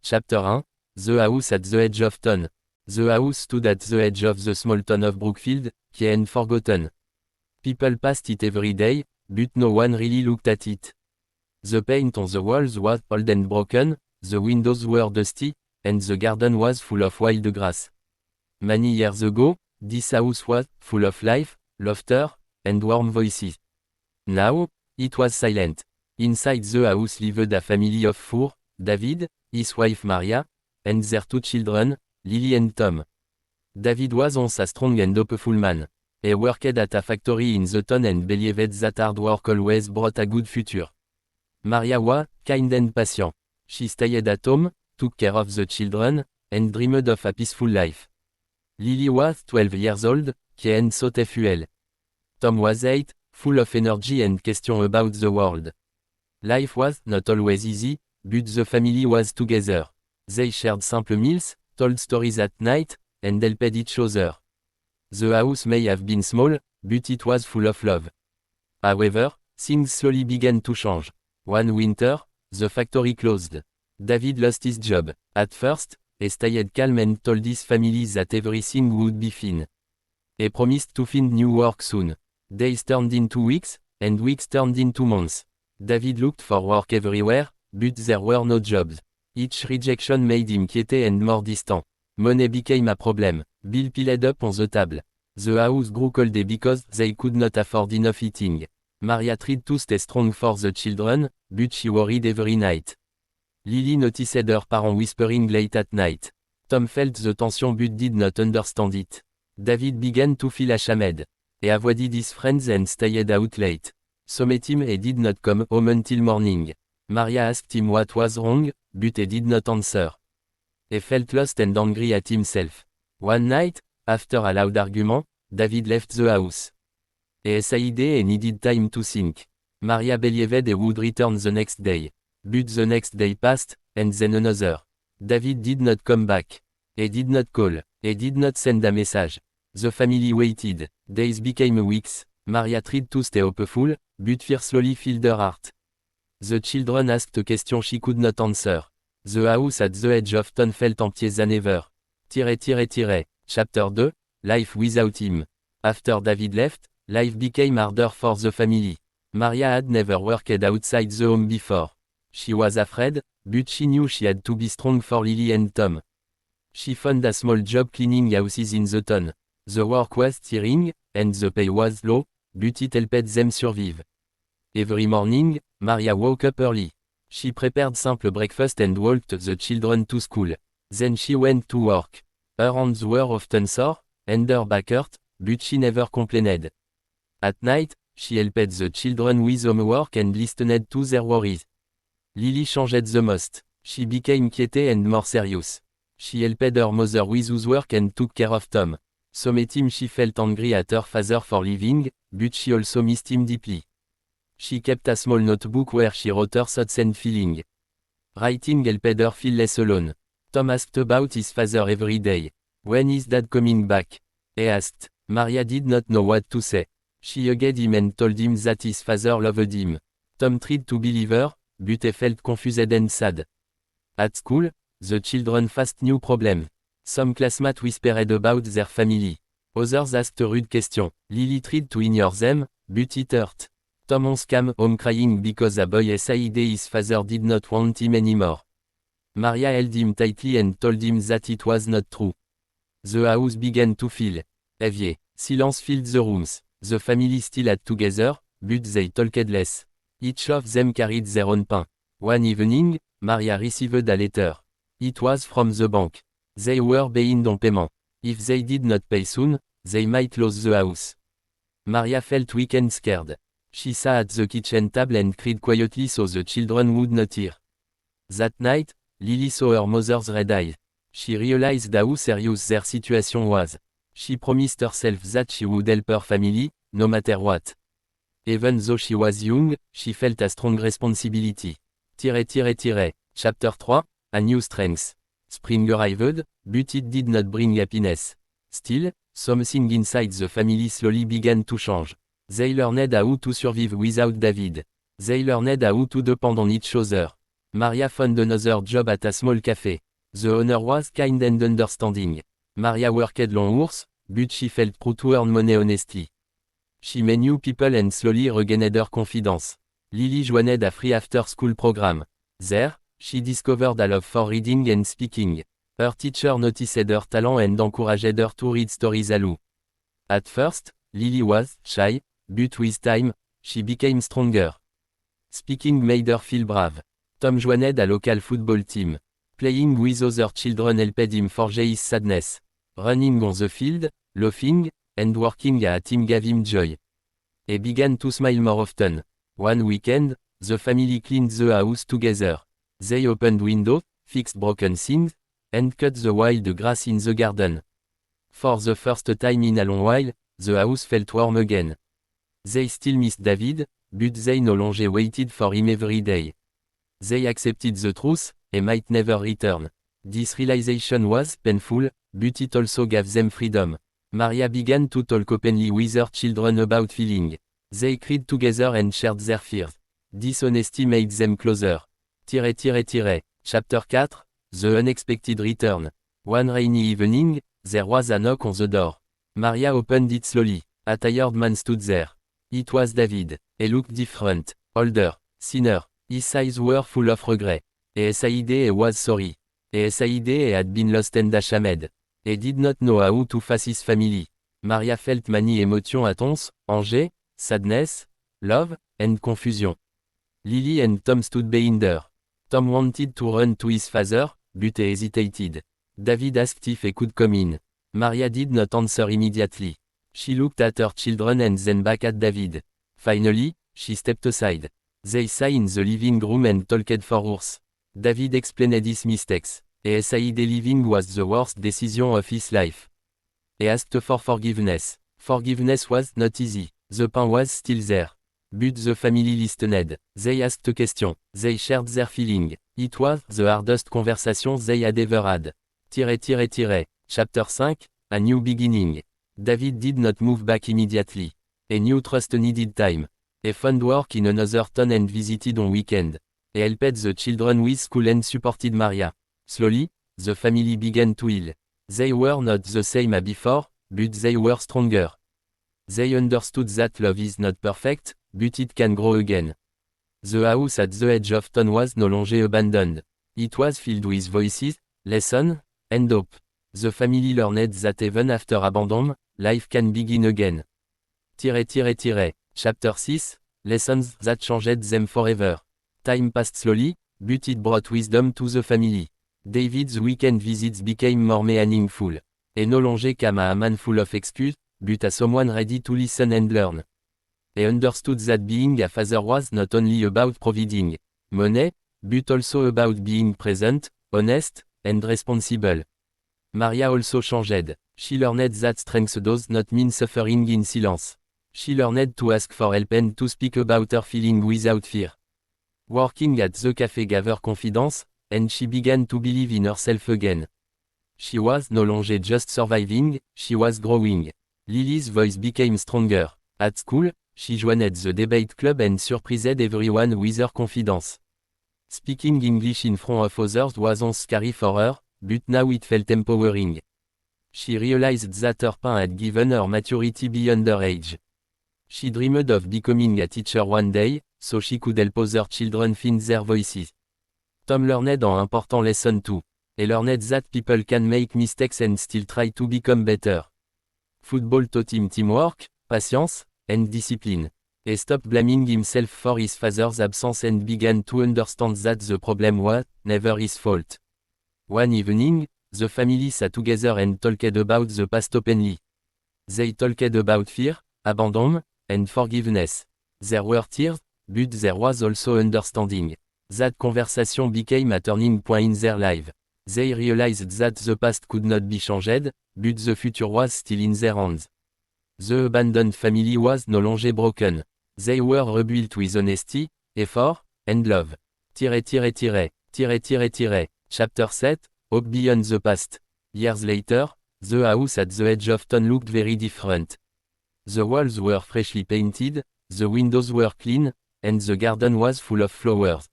Chapter 1, The House at the Edge of Town. The house stood at the edge of the small town of Brookfield, key and forgotten. People passed it every day, but no one really looked at it. The paint on the walls was old and broken, the windows were dusty, and the garden was full of wild grass. Many years ago, this house was full of life, laughter, and warm voices. Now, it was silent. Inside the house lived a family of four: David, his wife Maria, and their two children, Lily and Tom. David was once a strong and hopeful man. He worked at a factory in the town and believed that hard work always brought a good future. Maria was kind and patient. She stayed at home, took care of the children, and dreamed of a peaceful life. Lily was 12 years old, key and thoughtful. Tom was 8, full of energy and questions about the world. Life was not always easy, but the family was together. They shared simple meals, told stories at night, and helped each other. The house may have been small, but it was full of love. However, things slowly began to change. One winter, the factory closed. David lost his job. At first, he stayed calm and told his family that everything would be fine. He promised to find new work soon. Days turned into weeks, and weeks turned into months. David looked for work everywhere, but there were no jobs. Each rejection made him quieter and more distant. Money became a problem. Bill piled up on the table. The house grew cold because they could not afford enough eating. Maria tried to stay strong for the children, but she worried every night. Lily noticed her parents whispering late at night. Tom felt the tension but did not understand it. David began to feel ashamed. He avoided his friends and stayed out late. So met him and did not come home until morning. Maria asked him what was wrong, but he did not answer. He felt lost and angry at himself. One night, after a loud argument, David left the house. He said he needed time to think. Maria believed he would return the next day. But the next day passed, and then another. David did not come back. He did not call. He did not send a message. The family waited. Days became weeks. Maria tried to stay hopeful, but fear slowly filled her heart. The children asked questions she could not answer. The house at the edge of town felt empty than ever. Chapter 2, Life without him. After David left, life became harder for the family. Maria had never worked outside the home before. She was afraid, but she knew she had to be strong for Lily and Tom. She found a small job cleaning houses in the town. The work was tiring, and the pay was low, but it helped them survive. Every morning, Maria woke up early. She prepared simple breakfast and walked the children to school. Then she went to work. Her hands were often sore, and her back hurt, but she never complained. At night, she helped the children with homework and listened to their worries. Lily changed the most. She became quieter and more serious. She helped her mother with housework and took care of Tom. Sometimes she felt angry at her father for leaving, but she also missed him deeply. She kept a small notebook where she wrote her thoughts and feelings. Writing helped her feel less alone. Tom asked about his father every day. When is Dad coming back? He asked. Maria did not know what to say. She hugged him and told him that his father loved him. Tom tried to believe her, but he felt confused and sad. At school, the children faced new problems. Some classmates whispered about their family. Others asked rude questions. Lily tried to ignore them, but it hurt. Tom once came home crying because a boy said his father did not want him anymore. Maria held him tightly and told him that it was not true. The house began to feel heavy. Silence filled the rooms. The family still had together, but they talked less. Each of them carried their own pain. One evening, Maria received a letter. It was from the bank. They were behind on payment. If they did not pay soon, they might lose the house. Maria felt weak and scared. She sat at the kitchen table and cried quietly so the children would not hear. That night, Lily saw her mother's red eyes. She realized how serious their situation was. She promised herself that she would help her family, no matter what. Even though she was young, she felt a strong responsibility. Chapter 3, A New Strength. Spring arrived, but it did not bring happiness. Still, something inside the family slowly began to change. They learned how to survive without David. They learned how to depend on each other. Maria found another job at a small cafe. The owner was kind and understanding. Maria worked long hours, but she felt proud to earn money honestly. She met new people and slowly regained her confidence. Lily joined a free after-school program. There, she discovered a love for reading and speaking. Her teacher noticed her talent and encouraged her to read stories aloud. At first, Lily was shy, but with time, she became stronger. Speaking made her feel brave. Tom joined a local football team. Playing with other children helped him forget his sadness. Running on the field, laughing, and working as a team gave him joy. He began to smile more often. One weekend, the family cleaned the house together. They opened windows, fixed broken things, and cut the wild grass in the garden. For the first time in a long while, the house felt warm again. They still missed David, but they no longer waited for him every day. They accepted the truth, he might never return. This realization was painful, but it also gave them freedom. Maria began to talk openly with her children about feeling. They cried together and shared their fears. Dishonesty made them closer. Chapter 4, The Unexpected Return. One rainy evening, there was a knock on the door. Maria opened it slowly. A tired man stood there. It was David. He looked different, older, thinner. His eyes were full of regret. He said he was sorry. He said he had been lost and ashamed. He did not know how to face his family. Maria felt many emotions at once, anger, sadness, love, and confusion. Lily and Tom stood behind her. Tom wanted to run to his father, but he hesitated. David asked if he could come in. Maria did not answer immediately. She looked at her children and then back at David. Finally, she stepped aside. They sat in the living room and talked for hours. David explained his mistakes. He said leaving was the worst decision of his life. He asked for forgiveness. Forgiveness was not easy. The pain was still there. But the family listened. They asked questions. They shared their feeling. It was the hardest conversation they had ever had. Chapter 5, A New Beginning. David did not move back immediately. A new trust needed time. He found work in another town and visited on weekend. He helped the children with school and supported Maria. Slowly, the family began to heal. They were not the same as before, but they were stronger. They understood that love is not perfect, but it can grow again. The house at the edge of town was no longer abandoned. It was filled with voices, lessons, and hope. The family learned that even after abandon, life can begin again. Chapter 6, Lessons that changed them forever. Time passed slowly, but it brought wisdom to the family. David's weekend visits became more meaningful. He no longer came as a man full of excuses, but as someone ready to listen and learn. He understood that being a father was not only about providing money, but also about being present, honest, and responsible. Maria also changed. She learned that strength does not mean suffering in silence. She learned to ask for help and to speak about her feelings without fear. Working at the cafe gave her confidence, and she began to believe in herself again. She was no longer just surviving, she was growing. Lily's voice became stronger. At school, she joined the debate club and surprised everyone with her confidence. Speaking English in front of others was once scary for her, but now it felt empowering. She realized that her pain had given her maturity beyond her age. She dreamed of becoming a teacher one day, so she could help other children find their voices. Tom learned an important lesson too. He learned that people can make mistakes and still try to become better. Football taught him teamwork, patience, and discipline. He stopped blaming himself for his father's absence and began to understand that the problem was never his fault. One evening, the family sat together and talked about the past openly. They talked about fear, abandon, and forgiveness. There were tears, but there was also understanding. That conversation became a turning point in their life. They realized that the past could not be changed, but the future was still in their hands. The abandoned family was no longer broken. They were rebuilt with honesty, effort, and love. Chapter 7, Hope Beyond the Past. Years later, the house at the edge of town looked very different. The walls were freshly painted, the windows were clean, and the garden was full of flowers.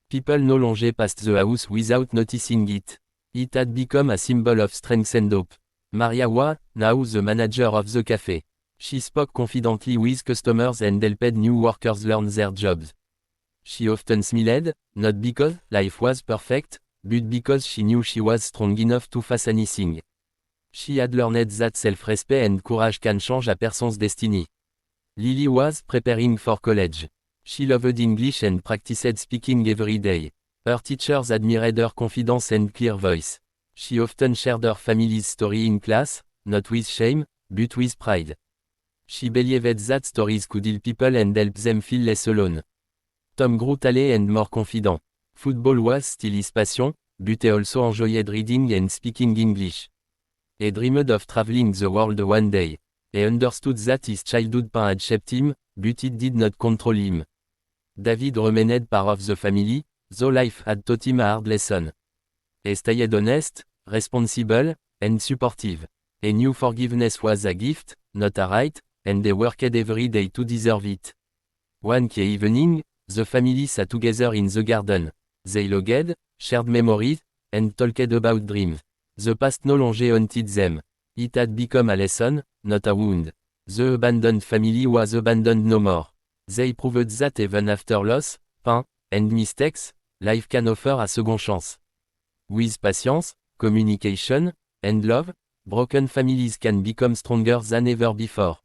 People no longer passed the house without noticing it. It had become a symbol of strength and hope. Maria was, now the manager of the cafe. She spoke confidently with customers and helped new workers learn their jobs. She often smiled, not because life was perfect, but because she knew she was strong enough to face anything. She had learned that self-respect and courage can change a person's destiny. Lily was preparing for college. She loved English and practiced speaking every day. Her teachers admired her confidence and clear voice. She often shared her family's story in class, not with shame, but with pride. She believed that stories could heal people and help them feel less alone. Tom grew taller and more confident. Football was still his passion, but he also enjoyed reading and speaking English. He dreamed of traveling the world one day. He understood that his childhood pain had shaped him, but it did not control him. David remained part of the family, though life had taught him a hard lesson. He stayed honest, responsible, and supportive. He knew forgiveness was a gift, not a right, and they worked every day to deserve it. One key evening, the family sat together in the garden. They logged, shared memories, and talked about dreams. The past no longer haunted them. It had become a lesson, not a wound. The abandoned family was abandoned no more. They proved that even after loss, pain, and mistakes, life can offer a second chance. With patience, communication, and love, broken families can become stronger than ever before.